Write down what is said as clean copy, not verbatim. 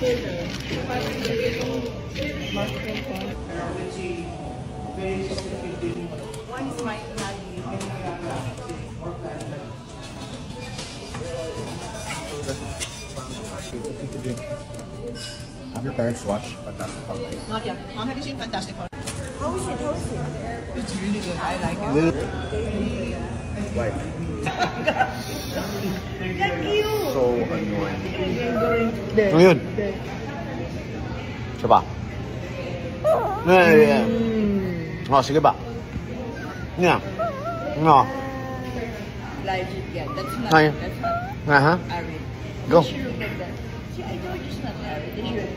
One is my daddy. Have your parents watch Fantastic Horror? Not yet. Mom, have you seen Fantastic Horror? How is it? It's really good. I like it. Like, so annoying. Ano yun? Siya ba? Oh, sige ba? Yeah. No. Legit, yeah. That's not. Ay. That's not Uh-huh. Arid. Go. She look like that. See, I told you it's not Arid. They should.